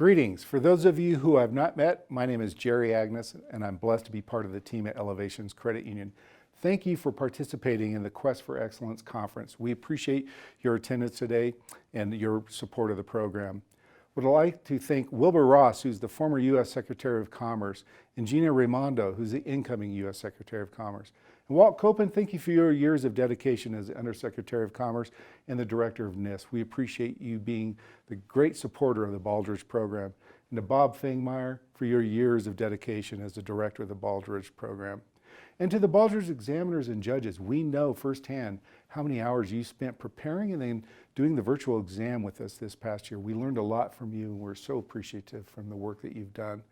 Greetings. For those of you who I've not met, my name is Gerry Agnes, and I'm blessed to be part of the team at Elevations Credit Union. Thank you for participating in the Quest for Excellence Conference. We appreciate your attendance today and your support of the program. Would like to thank Wilbur Ross, who's the former U.S. Secretary of Commerce, and Gina Raimondo, who's the incoming U.S. Secretary of Commerce. And Walt Copen, thank you for your years of dedication as the Undersecretary of Commerce and the Director of NIST. We appreciate you being the great supporter of the Baldrige program. And to Bob Fangmeyer for your years of dedication as the Director of the Baldrige program. And to the Baldrige examiners and judges, we know firsthand how many hours you spent preparing and then doing the virtual exam with us this past year. We learned a lot from you, and we're so appreciative from the work that you've done.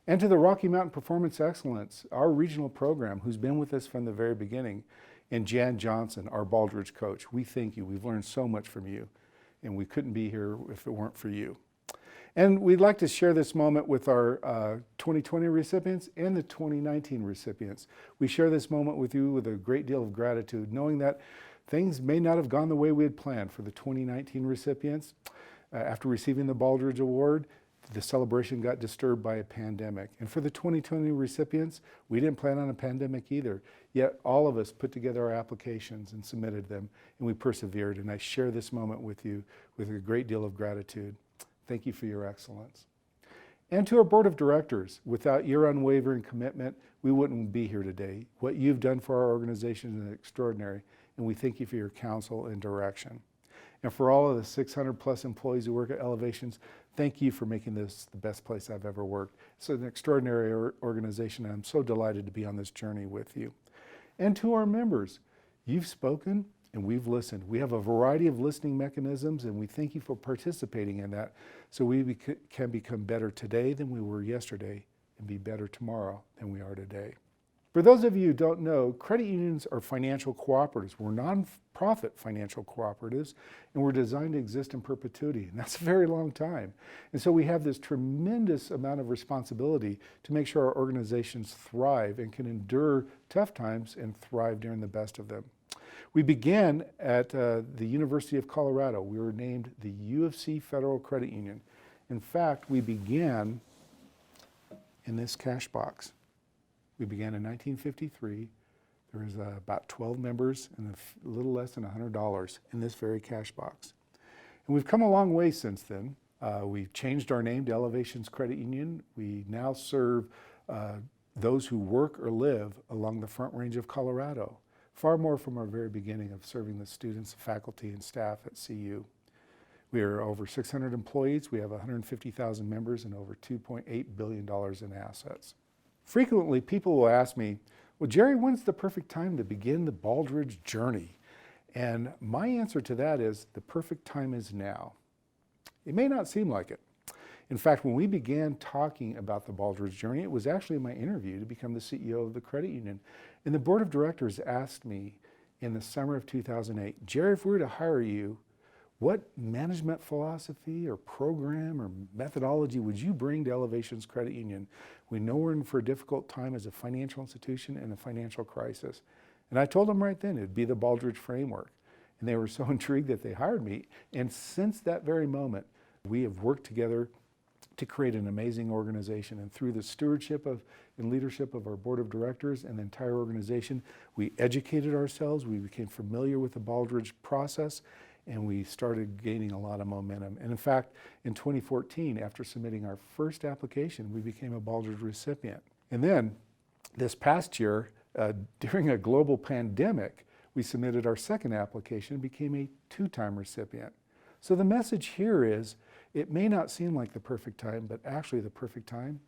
And to the Rocky Mountain Performance Excellence, our regional program, who's been with us from the very beginning, and Jan Johnson, our Baldrige coach, we thank you. We've learned so much from you, and we couldn't be here if it weren't for you. And we'd like to share this moment with our 2020 recipients and the 2019 recipients. We share this moment with you with a great deal of gratitude, knowing that things may not have gone the way we had planned for the 2019 recipients. After receiving the Baldrige Award, the celebration got disturbed by a pandemic. And for the 2020 recipients, we didn't plan on a pandemic either. Yet all of us put together our applications and submitted them, and we persevered. And I share this moment with you with a great deal of gratitude. Thank you for your excellence. And to our board of directors, without your unwavering commitment, we wouldn't be here today. What you've done for our organization is extraordinary, and we thank you for your counsel and direction. And for all of the 600 plus employees who work at Elevations, thank you for making this the best place I've ever worked. It's an extraordinary organization, and I'm so delighted to be on this journey with you. And to our members, you've spoken and we've listened. We have a variety of listening mechanisms, and we thank you for participating in that so we can become better today than we were yesterday and be better tomorrow than we are today. For those of you who don't know, credit unions are financial cooperatives. We're non-profit financial cooperatives, and we're designed to exist in perpetuity, and that's a very long time. And so we have this tremendous amount of responsibility to make sure our organizations thrive and can endure tough times and thrive during the best of them. We began at the University of Colorado. We were named the U of C Federal Credit Union. In fact, we began in this cash box. We began in 1953. There was about 12 members and a little less than $100 in this very cash box. And we've come a long way since then. We've changed our name to Elevations Credit Union. We now serve those who work or live along the Front Range of Colorado. Far more from our very beginning of serving the students, faculty, and staff at CU. We are over 600 employees. We have 150,000 members and over $2.8 billion in assets. Frequently, people will ask me, well, Gerry, when's the perfect time to begin the Baldrige journey? And my answer to that is the perfect time is now. It may not seem like it. In fact, when we began talking about the Baldrige journey, it was actually my interview to become the CEO of the credit union. And the board of directors asked me in the summer of 2008, Gerry, if we were to hire you, what management philosophy or program or methodology would you bring to Elevations Credit Union? We know we're in for a difficult time as a financial institution and a financial crisis. And I told them right then it'd be the Baldrige framework. And they were so intrigued that they hired me. And since that very moment, we have worked together to create an amazing organization. And through the stewardship and leadership of our board of directors and the entire organization, we educated ourselves, we became familiar with the Baldrige process, and we started gaining a lot of momentum. And in fact, in 2014, after submitting our first application, we became a Baldrige recipient. And then this past year, during a global pandemic, we submitted our second application and became a two-time recipient. So the message here is, it may not seem like the perfect time, but actually the perfect time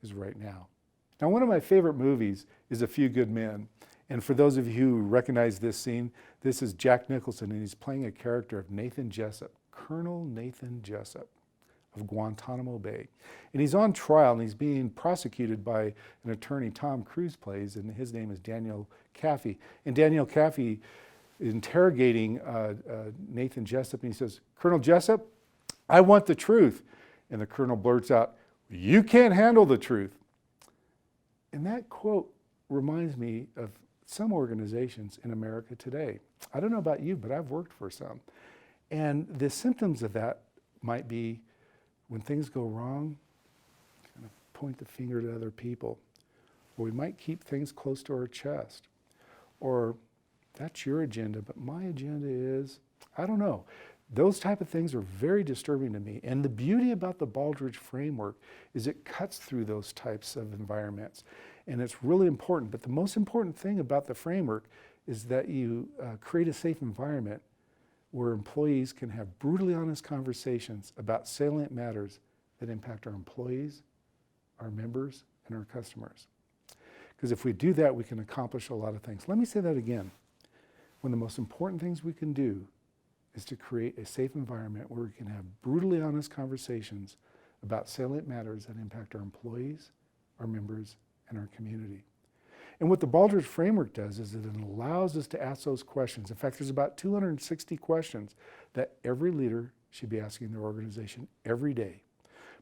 is right now. Now, one of my favorite movies is A Few Good Men. And for those of you who recognize this scene, this is Jack Nicholson, and he's playing a character of Nathan Jessup, Colonel Nathan Jessup of Guantanamo Bay. And he's on trial, and he's being prosecuted by an attorney Tom Cruise plays, and his name is Daniel Kaffee. And Daniel Kaffee is interrogating Nathan Jessup, and he says, Colonel Jessup, I want the truth. And the colonel blurts out, you can't handle the truth. And that quote reminds me of some organizations in America today. I don't know about you, but I've worked for some. And the symptoms of that might be when things go wrong, kind of point the finger at other people. Or we might keep things close to our chest. Or that's your agenda, but my agenda is, I don't know. Those type of things are very disturbing to me. And the beauty about the Baldrige framework is it cuts through those types of environments. And it's really important. But the most important thing about the framework is that you create a safe environment where employees can have brutally honest conversations about salient matters that impact our employees, our members, and our customers. Because if we do that, we can accomplish a lot of things. Let me say that again. One of the most important things we can do is to create a safe environment where we can have brutally honest conversations about salient matters that impact our employees, our members, and our community. And what the Baldrige framework does is it allows us to ask those questions. In fact, there's about 260 questions that every leader should be asking their organization every day.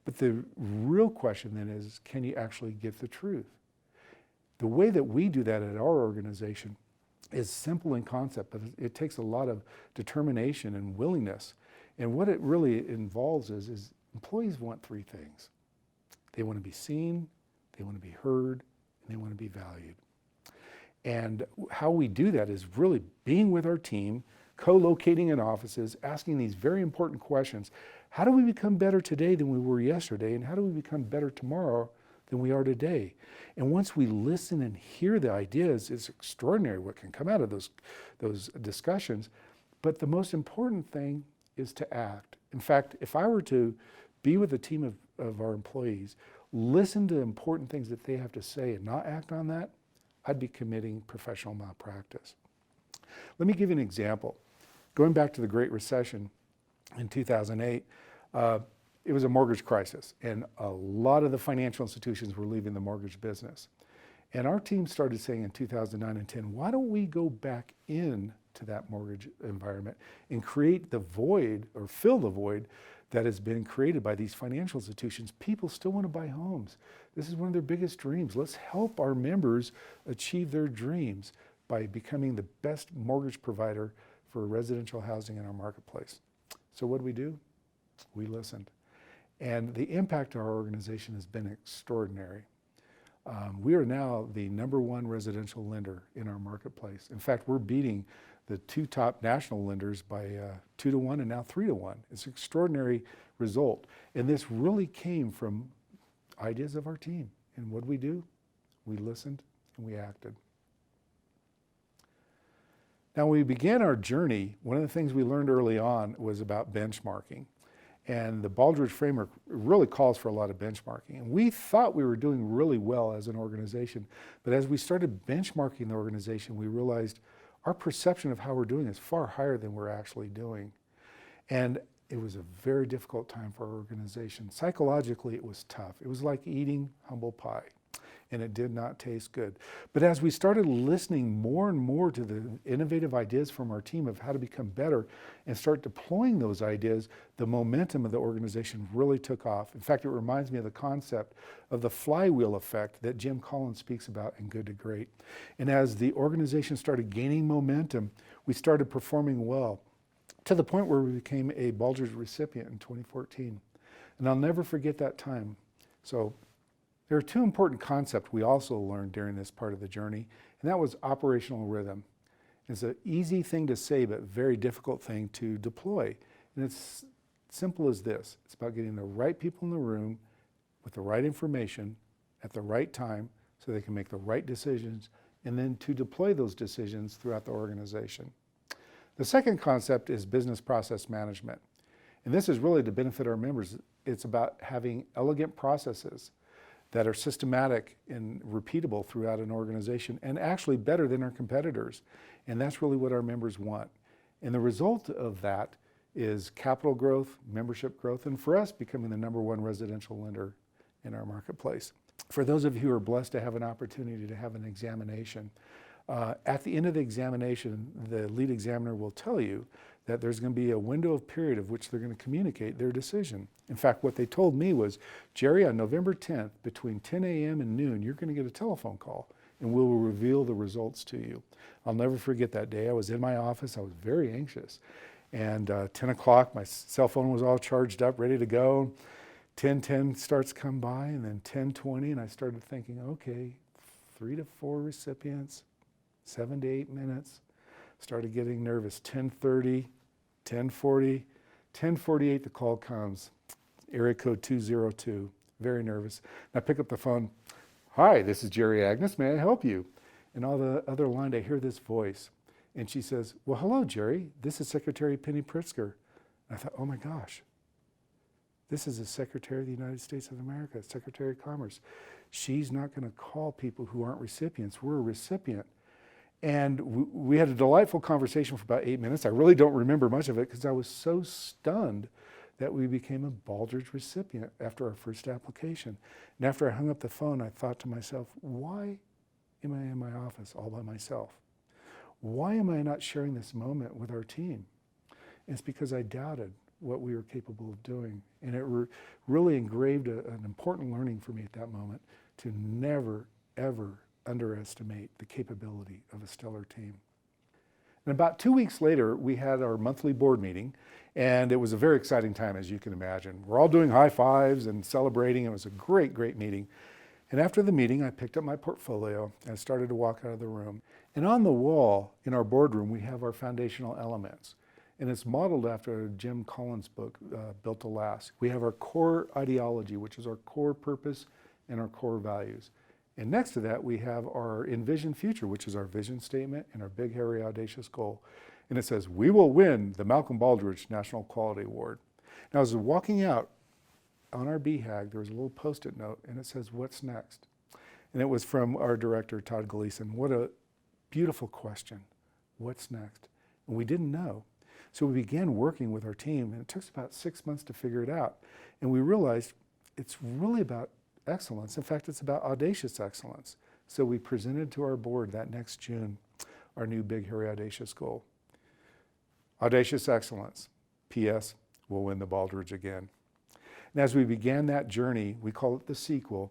But the real question then is, can you actually get the truth? The way that we do that at our organization is simple in concept, but it takes a lot of determination and willingness. And what it really involves is employees want three things. They want to be seen, they want to be heard, and they want to be valued. And how we do that is really being with our team, co-locating in offices, asking these very important questions. How do we become better today than we were yesterday? And how do we become better tomorrow than we are today? And once we listen and hear the ideas, it's extraordinary what can come out of those discussions. But the most important thing is to act. In fact, if I were to be with a team of our employees, listen to important things that they have to say and not act on that, I'd be committing professional malpractice. Let me give you an example. Going back to the Great Recession in 2008, it was a mortgage crisis, and a lot of the financial institutions were leaving the mortgage business. And our team started saying in 2009 and 10, why don't we go back into that mortgage environment and create the void or fill the void that has been created by these financial institutions. People still want to buy homes. This is one of their biggest dreams. Let's help our members achieve their dreams by becoming the best mortgage provider for residential housing in our marketplace. So what do? We listened. And the impact of our organization has been extraordinary. We are now the #1 residential lender in our marketplace. In fact, we're beating the two top national lenders by 2-1 and now 3-1. It's an extraordinary result. And this really came from ideas of our team. And what do? We listened and we acted. Now, when we began our journey, one of the things we learned early on was about benchmarking. And the Baldrige framework really calls for a lot of benchmarking. And we thought we were doing really well as an organization. But as we started benchmarking the organization, we realized our perception of how we're doing is far higher than we're actually doing. And it was a very difficult time for our organization. Psychologically, it was tough. It was like eating humble pie, and it did not taste good. But as we started listening more and more to the innovative ideas from our team of how to become better and start deploying those ideas, the momentum of the organization really took off. In fact, it reminds me of the concept of the flywheel effect that Jim Collins speaks about in Good to Great. And as the organization started gaining momentum, we started performing well to the point where we became a Baldrige recipient in 2014. And I'll never forget that time. So there are two important concepts we also learned during this part of the journey, and that was operational rhythm. It's an easy thing to say, but very difficult thing to deploy. And it's simple as this. It's about getting the right people in the room with the right information at the right time so they can make the right decisions, and then to deploy those decisions throughout the organization. The second concept is business process management. And this is really to benefit our members. It's about having elegant processes that are systematic and repeatable throughout an organization and actually better than our competitors. And that's really what our members want. And the result of that is capital growth, membership growth, and for us, becoming the #1 residential lender in our marketplace. For those of you who are blessed to have an opportunity to have an examination, at the end of the examination, the lead examiner will tell you that there's going to be a window of period of which they're going to communicate their decision. In fact, what they told me was, Gerry, on November 10th, between 10 a.m. and noon, you're going to get a telephone call and we'll reveal the results to you. I'll never forget that day. I was in my office. I was very anxious. And 10 o'clock, my cell phone was all charged up, ready to go. 10:10 starts to come by, and then 10:20, and I started thinking, okay, 3 to 4 recipients, 7 to 8 minutes. Started getting nervous. 10:30, 10:40, 10:48, the call comes. Area code 202. Very nervous. And I pick up the phone. Hi, this is Gerry Agnes. May I help you? And on the other line, I hear this voice. And she says, well, hello, Gerry. This is Secretary Penny Pritzker. And I thought, oh my gosh, this is the Secretary of the United States of America, Secretary of Commerce. She's not going to call people who aren't recipients. We're a recipient. And we had a delightful conversation for about 8 minutes. I really don't remember much of it because I was so stunned that we became a Baldrige recipient after our first application. And after I hung up the phone, I thought to myself, why am I in my office all by myself? Why am I not sharing this moment with our team? And it's because I doubted what we were capable of doing. And it really engraved an important learning for me at that moment to never, ever underestimate the capability of a stellar team. And about 2 weeks later, we had our monthly board meeting, and it was a very exciting time, as you can imagine. We're all doing high fives and celebrating. It was a great, great meeting. And after the meeting, I picked up my portfolio and I started to walk out of the room. And on the wall in our boardroom, we have our foundational elements. And it's modeled after Jim Collins' book, Built to Last. We have our core ideology, which is our core purpose and our core values. And next to that, we have our Envision Future, which is our vision statement and our big, hairy, audacious goal. And it says, we will win the Malcolm Baldrige National Quality Award. Now, as I was walking out on our BHAG, there was a little Post-it note, and it says, what's next? And it was from our director, Todd Gleason. What a beautiful question. What's next? And we didn't know. So we began working with our team, and it took us about 6 months to figure it out. And we realized it's really about excellence. In fact, it's about audacious excellence. So we presented to our board that next June our new big, hairy, audacious goal. Audacious excellence. P.S. We'll win the Baldrige again. And as we began that journey, we call it the sequel.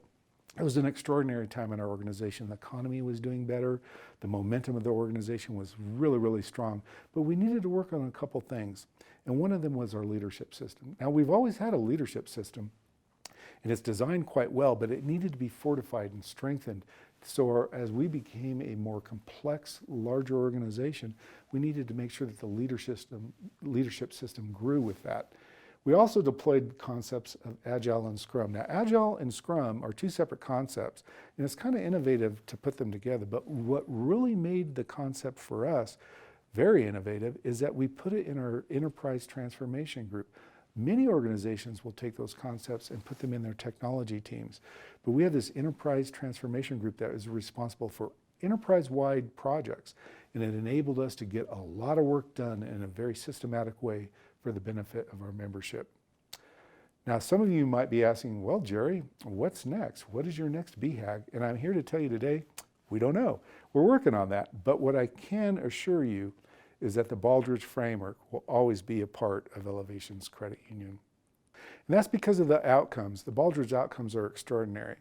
It was an extraordinary time in our organization. The economy was doing better. The momentum of the organization was really, really strong. But we needed to work on a couple things. And one of them was our leadership system. Now, we've always had a leadership system, and it's designed quite well, but it needed to be fortified and strengthened. So as we became a more complex, larger organization, we needed to make sure that the leadership system grew with that. We also deployed concepts of Agile and Scrum. Now, Agile and Scrum are two separate concepts, and it's kind of innovative to put them together. But what really made the concept for us very innovative is that we put it in our enterprise transformation group. Many organizations will take those concepts and put them in their technology teams. But we have this enterprise transformation group that is responsible for enterprise-wide projects, and it enabled us to get a lot of work done in a very systematic way for the benefit of our membership. Now, some of you might be asking, well, Gerry, what's next? What is your next BHAG? And I'm here to tell you today, we don't know. We're working on that. But what I can assure you is that the Baldrige framework will always be a part of Elevation's Credit Union. And that's because of the outcomes. The Baldrige outcomes are extraordinary.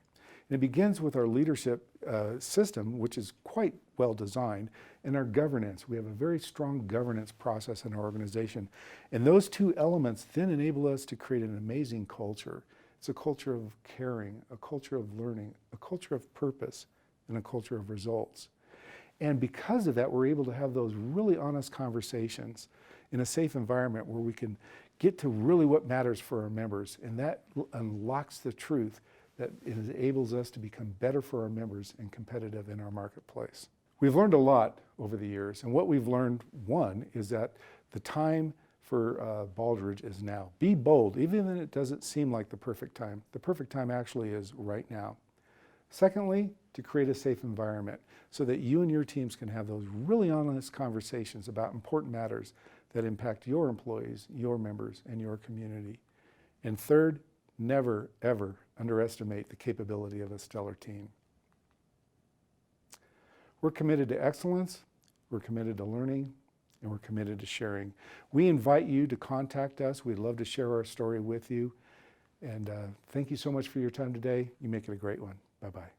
And it begins with our leadership system, which is quite well designed, and our governance. We have a very strong governance process in our organization. And those two elements then enable us to create an amazing culture. It's a culture of caring, a culture of learning, a culture of purpose, and a culture of results. And because of that, we're able to have those really honest conversations in a safe environment where we can get to really what matters for our members. And that unlocks the truth that enables us to become better for our members and competitive in our marketplace. We've learned a lot over the years, and what we've learned, one, is that the time for Baldrige is now. Be bold, even when it doesn't seem like the perfect time. The perfect time actually is right now. Secondly, to create a safe environment so that you and your teams can have those really honest conversations about important matters that impact your employees, your members, and your community. And third, never, ever underestimate the capability of a stellar team. We're committed to excellence, we're committed to learning, and we're committed to sharing. We invite you to contact us. We'd love to share our story with you. And thank you so much for your time today. You make it a great one. Bye-bye.